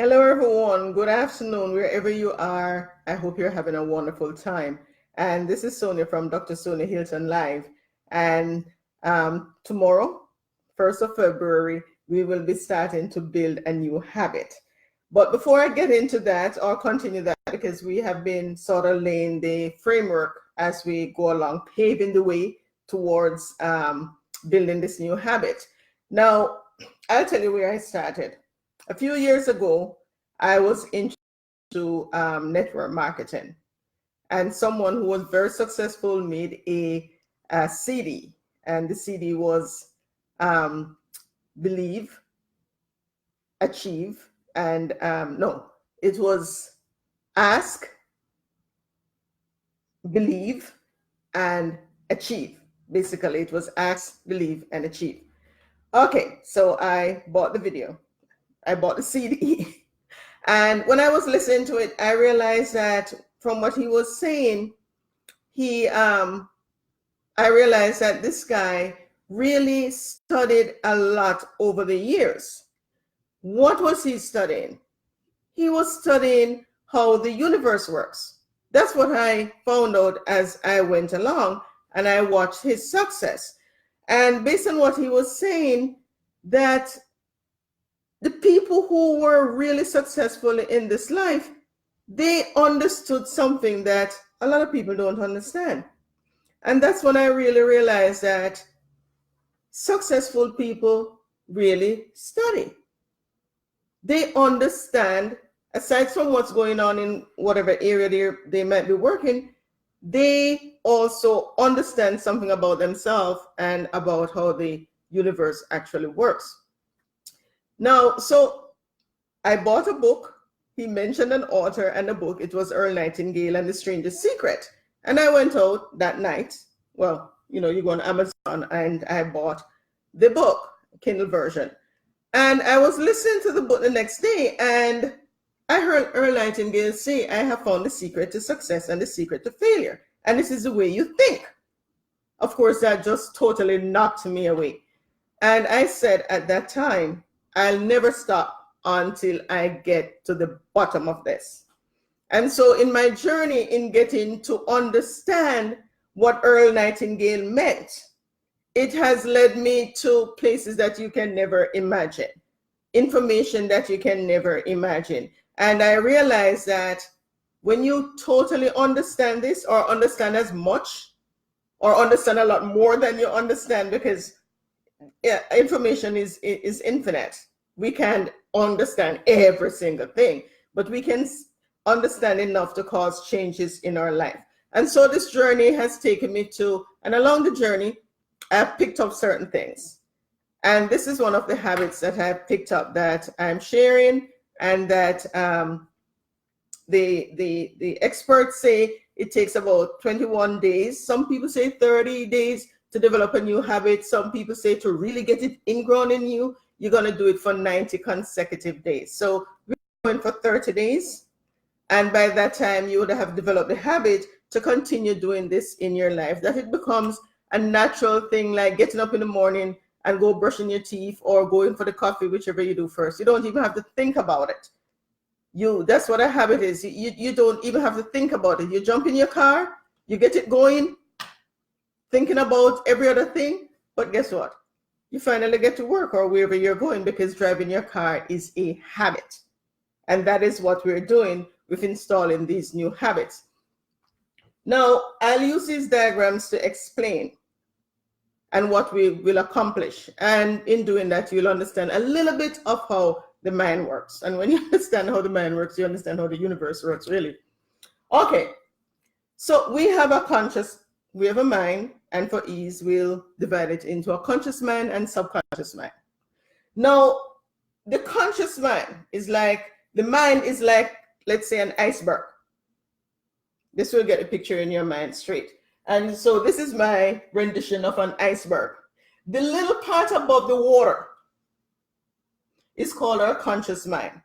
Hello, everyone. Good afternoon, wherever you are. I hope you're having a wonderful time. And this is Sonya from Dr. Sonya Hylton Live. And tomorrow, 1st of February, we will be starting to build a new habit. But before I get into that or continue that, because we have been sort of laying the framework as we go along, paving the way towards building this new habit. Now, I'll tell you where I started. A few years ago, I was into network marketing, and someone who was very successful made a CD, and the CD was Believe, Achieve, and no, it was Ask, Believe, and Achieve. Basically, it was Ask, Believe, and Achieve. Okay, so I bought the video. I bought the CD. And when I was listening to it, I realized that from what he was saying, I realized that this guy really studied a lot over the years. What was he studying? He was studying how the universe works. That's what I found out as I went along and I watched his success. And based on what he was saying, that the people who were really successful in this life, they understood something that a lot of people don't understand. And that's when I really realized that successful people really study. They understand, aside from what's going on in whatever area they might be working, they also understand something about themselves and about how the universe actually works. Now, so I bought a book. He mentioned an author and a book. It was Earl Nightingale and the Stranger's Secret. And I went out that night. Well, you go on Amazon and I bought the book, Kindle version. And I was listening to the book the next day and I heard Earl Nightingale say, I have found the secret to success and the secret to failure. And this is the way you think. Of course, that just totally knocked me away. And I said at that time, I'll never stop until I get to the bottom of this. And so in my journey in getting to understand what Earl Nightingale meant, it has led me to places that you can never imagine, information that you can never imagine. And I realized that when you totally understand this, or understand as much, or understand a lot more than you understand, because information is infinite. We can't understand every single thing, but we can understand enough to cause changes in our life. And so this journey has taken me to, and along the journey, I've picked up certain things. And this is one of the habits that I've picked up that I'm sharing, and that the experts say it takes about 21 days. Some people say 30 days to develop a new habit. Some people say to really get it ingrown in you, you're going to do it for 90 consecutive days. So we're going for 30 days. And by that time, you would have developed the habit to continue doing this in your life, that it becomes a natural thing, like getting up in the morning and go brushing your teeth or going for the coffee, whichever you do first. You don't even have to think about it. That's what a habit is. You don't even have to think about it. You jump in your car, you get it going, thinking about every other thing, but guess what? You finally get to work or wherever you're going, because driving your car is a habit. And that is what we're doing with installing these new habits. Now, I'll use these diagrams to explain and what we will accomplish. And in doing that, you'll understand a little bit of how the mind works. And when you understand how the mind works, you understand how the universe works, really. Okay, so we have a mind, and for ease, we'll divide it into a conscious mind and subconscious mind. Now, the conscious mind is like, the mind is like, let's say, an iceberg. This will get a picture in your mind straight. And so this is my rendition of an iceberg. The little part above the water is called our conscious mind.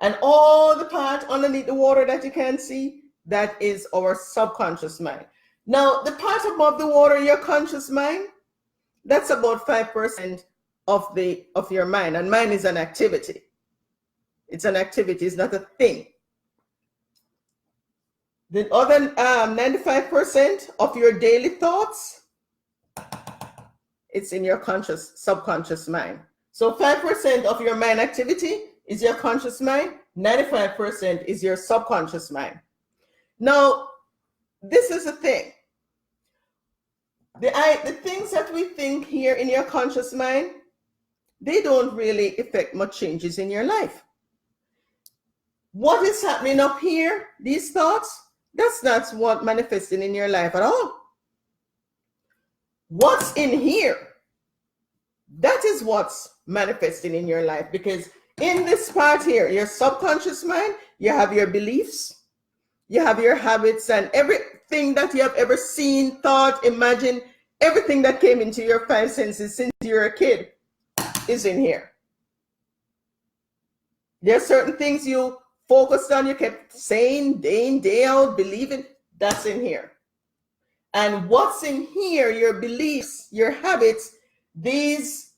And all the part underneath the water that you can't see, that is our subconscious mind. Now, the part above the water, your conscious mind, that's about 5% of your mind. And mind is an activity. It's an activity. It's not a thing. The other 95% of your daily thoughts, it's in your subconscious mind. So 5% of your mind activity is your conscious mind. 95% is your subconscious mind. Now, this is the thing. The things that we think here in your conscious mind, they don't really affect much changes in your life. What is happening up here, these thoughts, that's not what manifesting in your life at all. What's in here, that is what's manifesting in your life, because in this part here, your subconscious mind, you have your beliefs, you have your habits, and everything that you have ever seen, thought, imagined, everything that came into your five senses since you were a kid is in here. There are certain things you focused on, you kept saying day in, day out, believing, that's in here. And what's in here, your beliefs, your habits, these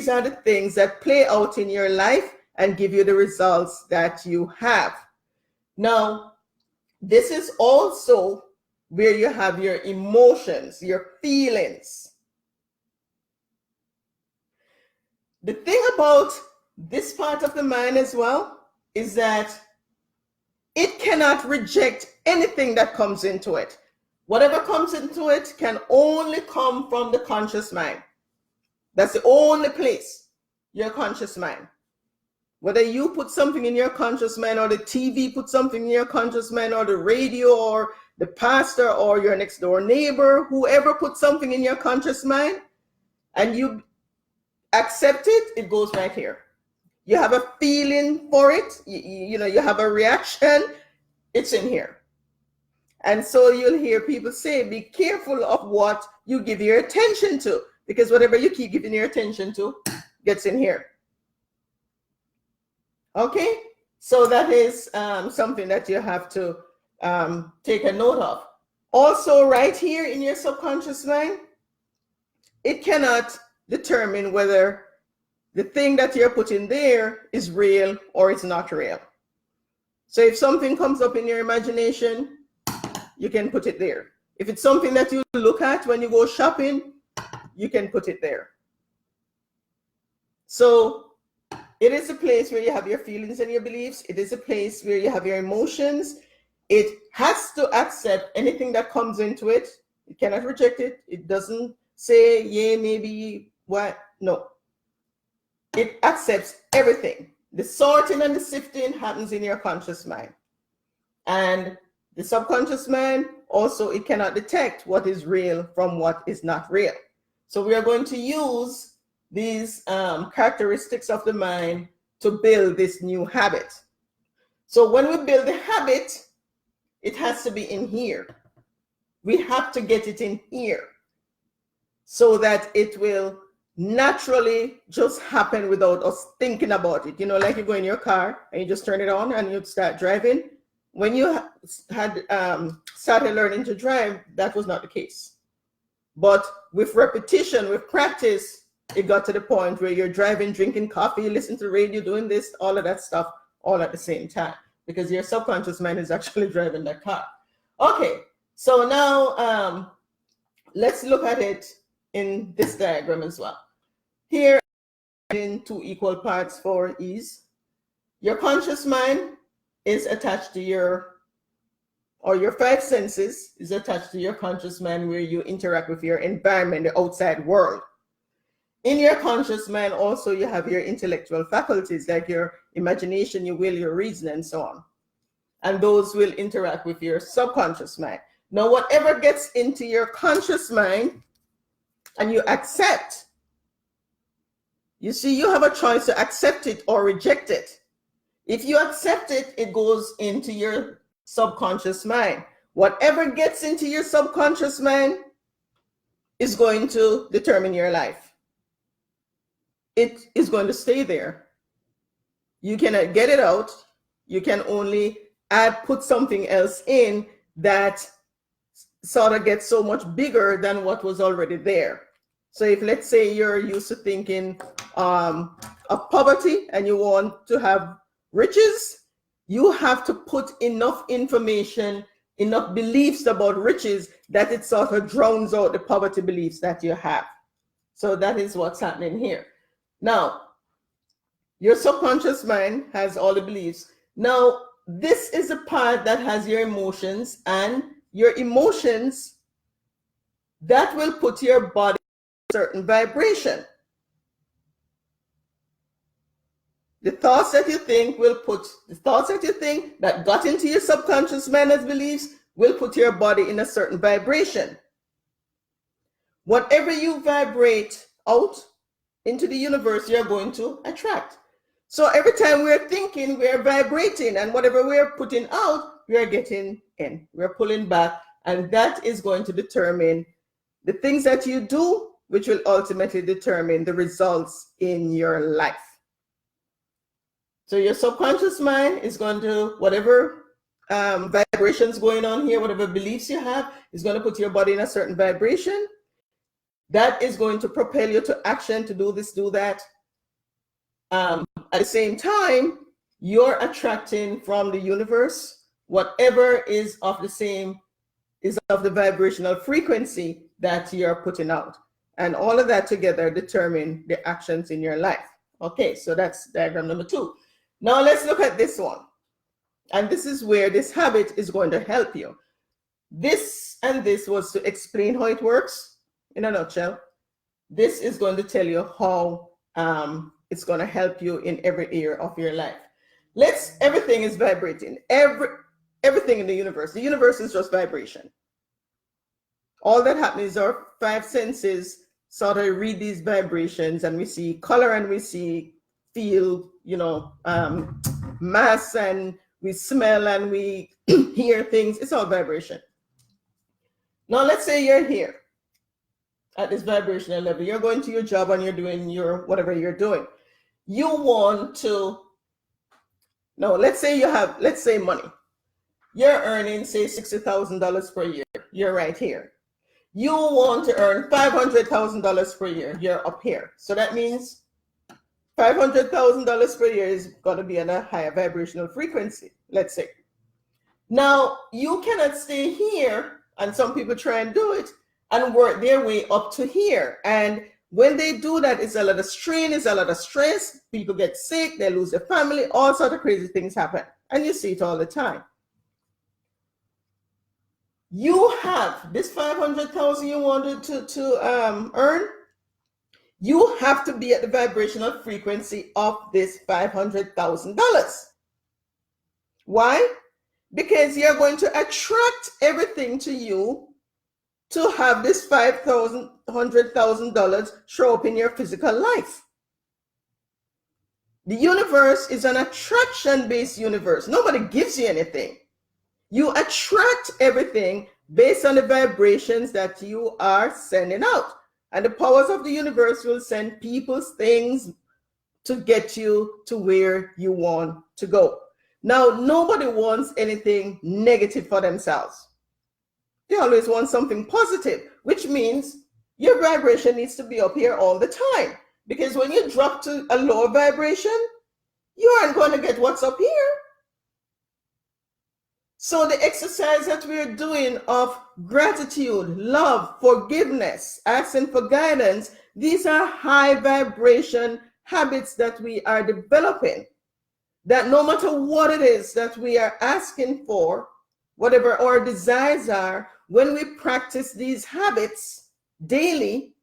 are the things that play out in your life and give you the results that you have. Now, this is also where you have your emotions, your feelings. The thing about this part of the mind as well is that it cannot reject anything that comes into it. Whatever comes into it can only come from the conscious mind. That's the only place, your conscious mind. Whether you put something in your conscious mind, or the TV put something in your conscious mind, or the radio, or the pastor, or your next door neighbor, whoever put something in your conscious mind, and you accept it, it goes right here. You have a feeling for it, you have a reaction, it's in here. And so you'll hear people say, be careful of what you give your attention to, because whatever you keep giving your attention to gets in here. Okay, so that is something that you have to take a note of. Also, right here in your subconscious mind, it cannot determine whether the thing that you're putting there is real or it's not real. So if something comes up in your imagination, you can put it there. If it's something that you look at when you go shopping, you can put it there. So it is a place where you have your feelings and your beliefs. It is a place where you have your emotions. It has to accept anything that comes into it. It cannot reject it. It doesn't say, yeah, maybe, what? No. It accepts everything. The sorting and the sifting happens in your conscious mind. And the subconscious mind, also, it cannot detect what is real from what is not real. So we are going to use these characteristics of the mind to build this new habit. So when we build the habit, it has to be in here. We have to get it in here so that it will naturally just happen without us thinking about it. Like you go in your car and you just turn it on and you start driving. When you had started learning to drive, that was not the case. But with repetition, with practice, it got to the point where you're driving, drinking coffee, listening to radio, doing this, all of that stuff, all at the same time, because your subconscious mind is actually driving that car. Okay, so now let's look at it in this diagram as well. Here, in two equal parts for ease. Your conscious mind is attached to your five senses is attached to your conscious mind, where you interact with your environment, the outside world. In your conscious mind, also, you have your intellectual faculties, like your imagination, your will, your reason, and so on. And those will interact with your subconscious mind. Now, whatever gets into your conscious mind and you accept, you see, you have a choice to accept it or reject it. If you accept it, it goes into your subconscious mind. Whatever gets into your subconscious mind is going to determine your life. It is going to stay there. You cannot get it out. You can only put something else in that sort of gets so much bigger than what was already there. So if, let's say, you're used to thinking of poverty and you want to have riches, you have to put enough information, enough beliefs about riches that it sort of drowns out the poverty beliefs that you have. So that is what's happening here. Now, your subconscious mind has all the beliefs. Now, this is the part that has your emotions, and your emotions, that will put your body in a certain vibration. The thoughts that you think that got into your subconscious mind as beliefs will put your body in a certain vibration. Whatever you vibrate out into the universe, you're going to attract. So every time we're thinking, we're vibrating, and whatever we're putting out, we are getting in. We're pulling back, and that is going to determine the things that you do, which will ultimately determine the results in your life. So your subconscious mind is going to, whatever vibrations going on here, whatever beliefs you have, is going to put your body in a certain vibration. That is going to propel you to action, to do this, do that. At the same time, you're attracting from the universe whatever is of the vibrational frequency that you're putting out. And all of that together determine the actions in your life. Okay, so that's diagram number 2. Now let's look at this one. And this is where this habit is going to help you. This and this was to explain how it works in a nutshell. This is going to tell you how it's going to help you in every area of your life. Everything is vibrating. Everything in the universe. The universe is just vibration. All that happens is our 5 senses sort of read these vibrations, and we see color, and we see, feel, mass, and we smell, and we hear things. It's all vibration. Now let's say you're here at this vibrational level. You're going to your job and you're doing your whatever you're doing. You want to, let's say money. You're earning, say, $60,000 per year. You're right here. You want to earn $500,000 per year. You're up here. So that means $500,000 per year is going to be at a higher vibrational frequency, let's say. Now, you cannot stay here, and some people try and do it, and work their way up to here. And when they do that, it's a lot of strain, it's a lot of stress. People get sick, they lose their family, all sorts of crazy things happen. And you see it all the time. You have this $500,000 you wanted to earn. You have to be at the vibrational frequency of this $500,000. Why? Because you're going to attract everything to you to have this $100,000 show up in your physical life. The universe is an attraction-based universe. Nobody gives you anything. You attract everything based on the vibrations that you are sending out. And the powers of the universe will send people, things to get you to where you want to go. Now, nobody wants anything negative for themselves. They always want something positive, which means your vibration needs to be up here all the time. Because when you drop to a lower vibration, you aren't going to get what's up here. So the exercise that we're doing of gratitude, love, forgiveness, asking for guidance, these are high vibration habits that we are developing. That no matter what it is that we are asking for, whatever our desires are, when we practice these habits daily,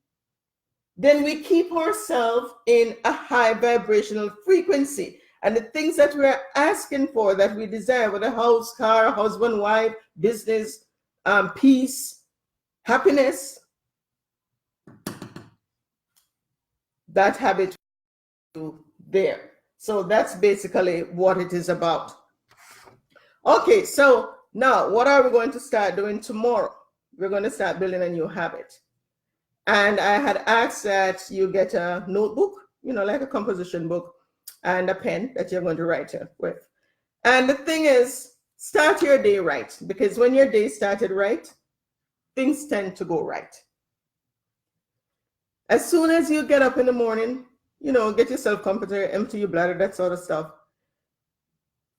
then we keep ourselves in a high vibrational frequency. And the things that we're asking for, that we desire, whether house, car, husband, wife, business, peace, happiness, that habit there. So that's basically what it is about. Okay, so now what are we going to start doing tomorrow? We're going to start building a new habit. And I had asked that you get a notebook, like a composition book, and a pen that you're going to write with. And the thing is, start your day right, because when your day started right, things tend to go right. As soon as you get up in the morning, get yourself comfortable, empty your bladder, that sort of stuff.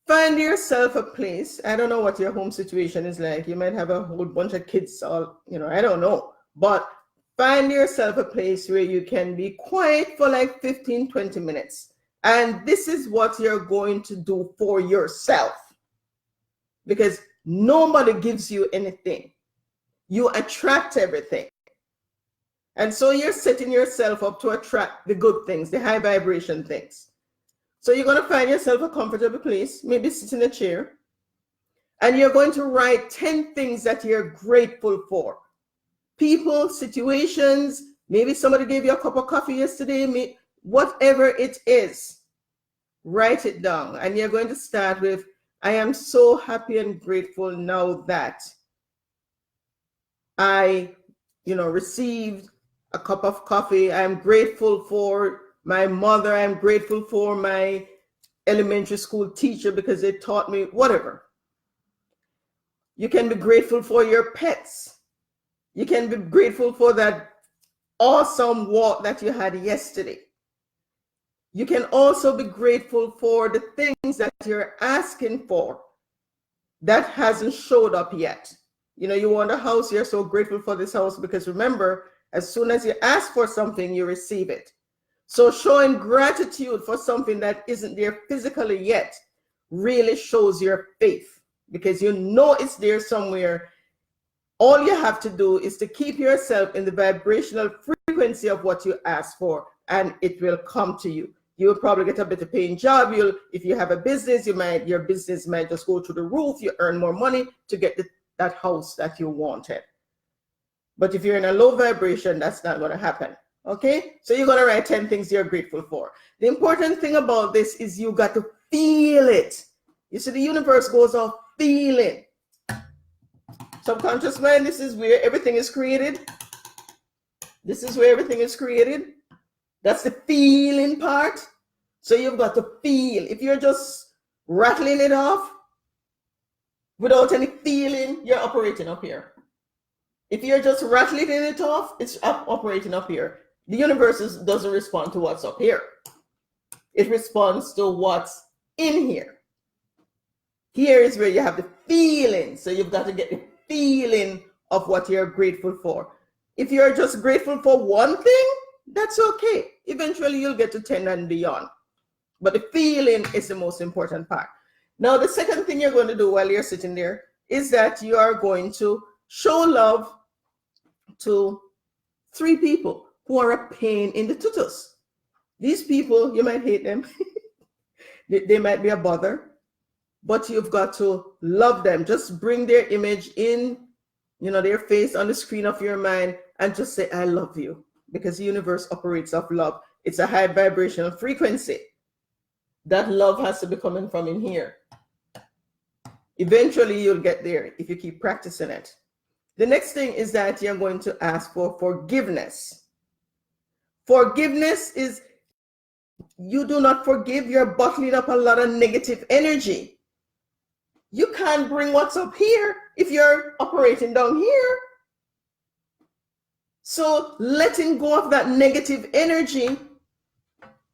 Find yourself a place. I don't know what your home situation is like. You might have a whole bunch of kids, all, I don't know. But find yourself a place where you can be quiet for like 15, 20 minutes. And this is what you're going to do for yourself. Because nobody gives you anything. You attract everything. And so you're setting yourself up to attract the good things, the high vibration things. So you're going to find yourself a comfortable place, maybe sit in a chair, and you're going to write 10 things that you're grateful for. People, situations, maybe somebody gave you a cup of coffee yesterday, whatever it is, write it down. And you're going to start with, I am so happy and grateful now that I, received a cup of coffee. I'm grateful for my mother. I'm grateful for my elementary school teacher because they taught me whatever. You can be grateful for your pets. You can be grateful for that awesome walk that you had yesterday. You can also be grateful for the things that you're asking for that hasn't showed up yet. You want a house, you're so grateful for this house because remember, as soon as you ask for something, you receive it. So showing gratitude for something that isn't there physically yet really shows your faith because you know it's there somewhere. All you have to do is to keep yourself in the vibrational frequency of what you ask for, and it will come to you. You will probably get a better paying job. If you have a business, your business might just go to the roof. You earn more money to get that house that you wanted. But if you're in a low vibration, that's not going to happen. Okay? So you're going to write 10 things you're grateful for. The important thing about this is you got to feel it. You see, the universe goes off feeling. Subconscious mind, this is where everything is created. This is where everything is created. That's the feeling part. So you've got to feel. If you're just rattling it off without any feeling, you're operating up here. If you're just rattling it off, it's operating up here. The universe doesn't respond to what's up here. It responds to what's in here. Here is where you have the feeling. So you've got to get the feeling of what you're grateful for. If you're just grateful for one thing, that's okay. Eventually you'll get to 10 and beyond. But the feeling is the most important part. Now, the second thing you're going to do while you're sitting there is that you are going to show love to 3 people who are a pain in the tutus. These people, you might hate them. They might be a bother, but you've got to love them. Just bring their image in, their face on the screen of your mind and just say, I love you, because the universe operates off love. It's a high vibrational frequency. That love has to be coming from in here. Eventually you'll get there if you keep practicing it. The next thing is that you're going to ask for forgiveness. Forgiveness is, you do not forgive, you're bottling up a lot of negative energy. You can't bring what's up here if you're operating down here. So letting go of that negative energy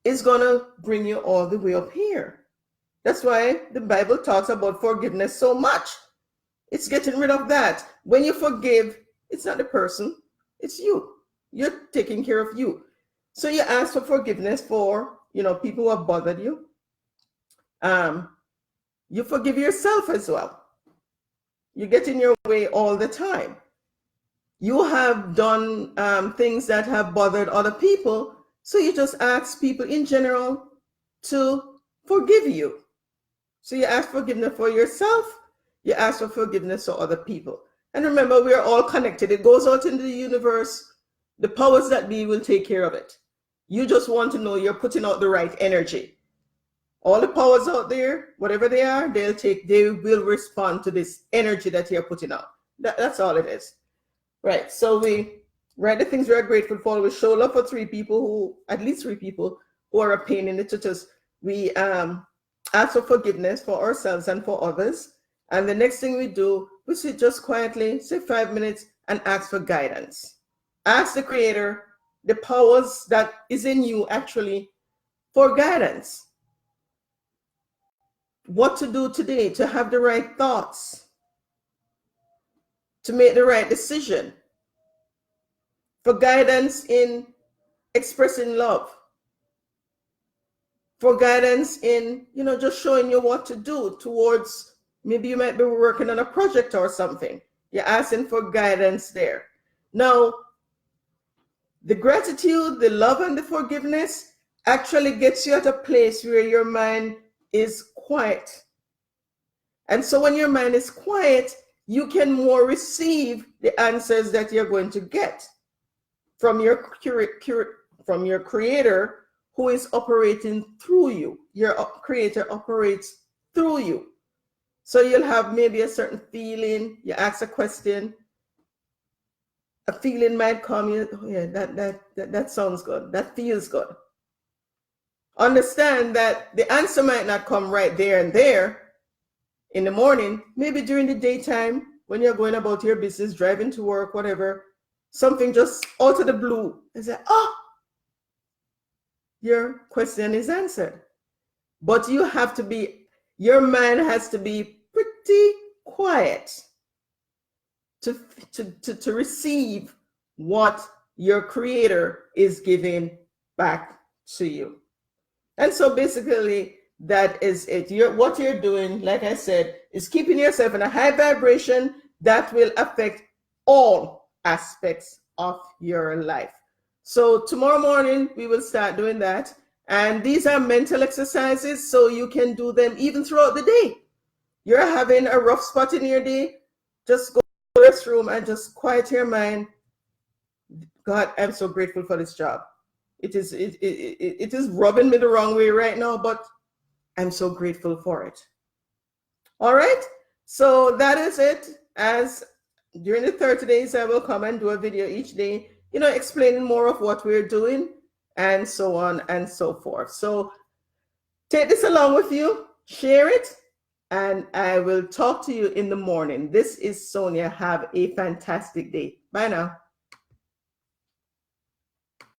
is going to bring you all the way up here. That's why the Bible talks about forgiveness so much. It's getting rid of that. When you forgive, it's not the person, it's you. You're taking care of you. So you ask for forgiveness for, people who have bothered you. You forgive yourself as well. You get in your way all the time. You have done things that have bothered other people. So you just ask people in general to forgive you. So you ask forgiveness for yourself. You ask for forgiveness for other people. And remember, we are all connected. It goes out into the universe. The powers that be will take care of it. You just want to know you're putting out the right energy. All the powers out there, whatever they are, they will respond to this energy that you're putting out. That's all it is. Right. So we write the things we're grateful for. We show love for at least three people who are a pain in the tutus. We ask for forgiveness for ourselves and for others. And the next thing we do, we sit just quietly, say 5 minutes, and ask for guidance. Ask the Creator, the powers that is in you actually, for guidance. what to do today, to have the right thoughts, to make the right decision, for guidance in expressing love, for guidance in, just showing you what to do towards, maybe you might be working on a project or something. You're asking for guidance there. Now, the gratitude, the love, and the forgiveness actually gets you at a place where your mind is quiet. And so when your mind is quiet, you can more receive the answers that you're going to get from your creator, who is operating through you. Your creator operates through you. So you'll have maybe a certain feeling, you ask a question, a feeling might come, that sounds good, that feels good. Understand that the answer might not come right there and there in the morning, maybe during the daytime when you're going about your business, driving to work, whatever, something just out of the blue, and say, your question is answered. But your mind has to be pretty quiet to receive what your creator is giving back to you. And so basically that is it. What you're doing, like I said, is keeping yourself in a high vibration that will affect all aspects of your life. So tomorrow morning, we will start doing that. And these are mental exercises, so you can do them even throughout the day. You're having a rough spot in your day, just go to the restroom and just quiet your mind. God, I'm so grateful for this job. It is rubbing me the wrong way right now, but I'm so grateful for it. All right, so that is it. As during the 30 days, I will come and do a video each day, explaining more of what we're doing and so on and so forth. So take this along with you, share it, and I will talk to you in the morning. This is Sonia. Have a fantastic day. Bye now.